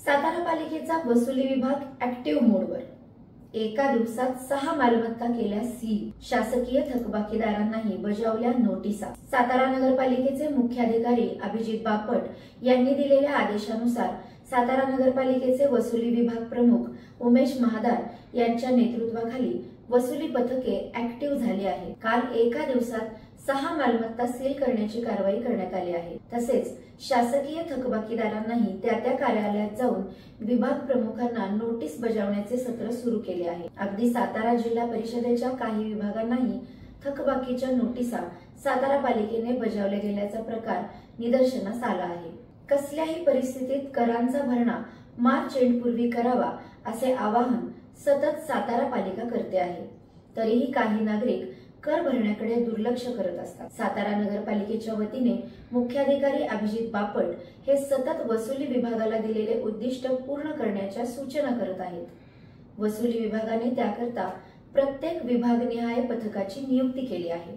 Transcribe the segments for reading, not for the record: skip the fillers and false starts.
सातारा पालिकेचा वसुली विभाग ऍक्टिव्ह मोडवर। एका दिवसात 6 मालमत्ता केल्या सील। शासकीय थकबाकीदारांनाही बजावल्या नोटिसा। सातारा नगरपालिकेचे मुख्याधिकारी अभिजित बापट यांनी दिलेल्या आदेशानुसार सातारा नगरपालिकेचे वसुली विभाग प्रमुख उमेश महादार यांच्या नेतृत्वाखाली वसुली पथके ऍक्टिव्ह झाली आहे। काल एका दिवसात 6 मालमत्ता सील करण्याची कारवाई करण्यात आली आहे। तसेच शासकीय थकबाकीदारांनाही त्या कार्यालयात जाऊन विभाग प्रमुखांना नोटीस बजावण्याचे सत्र सुरू केले आहे। अगदी सातारा जिल्हा परिषदेच्या काही विभागांनाही थकबाकीच्या नोटिसा सातारा पालिकेने बजावल्या गेल्याचा प्रकार निदर्शनास आला आहे। कसल्याही परिस्थितीत करांचा भरणा मार्च एंडपूर्वी करावा असे आवाहन सतत सातारा पालिका करते आहे। तरीही काही नागरिक कर भरण्याकडे दुर्लक्ष करत असतात। सातारा नगरपालिकेच्या वतीने मुख्याधिकारी अभिजित बापट हे सतत वसुली विभागाला दिलेले उद्दिष्ट पूर्ण करण्याच्या सूचना करत आहेत। वसुली विभागाने त्याकरता प्रत्येक विभागनिहाय पथकाची नियुक्ती केली आहे।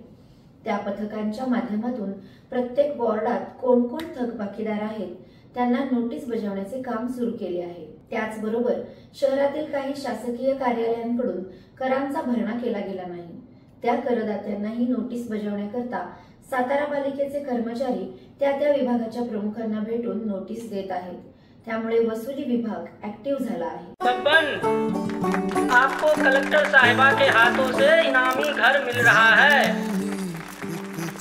त्या पथकांच्या माध्यमातून प्रत्येक वॉर्डात कोण कोण थकबाकीदार आहेत त्यांना नोटीस बजावण्याचे काम सुरू केले आहे। त्याचबरोबर शहरातील काही शासकीय कार्यालयांकडून करांचा भरणा केला गेला नाही त्या करदात्यांनाही नोटीस बजावण्याकरता सातारा पालिकेचे कर्मचारी त्या विभागाच्या प्रमुखांना भेटून नोटीस देत आहेत। त्यामुळे वसुली विभाग ऍक्टिव्ह झाला आहे। बब्बन, आपको कलेक्टर साहिबा के हाथों से इनामी घर मिल रहा है।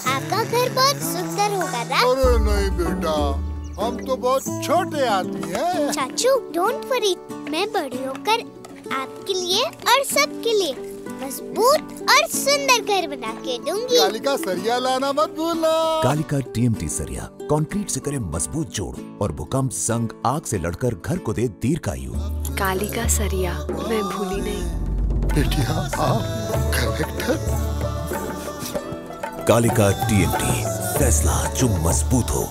आपका घर बहुत सुंदर होगा ना? अरे नहीं बेटा, हम तो बहुत छोटे आदमी हैं। चाचू डोंट वरी, मैं बड़ी होकर आपके लिए और सबके लिए मजबूत और सुंदर घर बना के दूंगी। कालिका सरिया लाना मत भूलना। कालिका TMT सरिया कंक्रीट से करे मजबूत जोड़ और भूकंप, संग, आग से लड़कर घर को दे दीर्घायु। कालिका सरिया मैं भूली नहीं। बेटिया आप कलेक्टर। कालिका TMT, फैसला जो मजबूत हो।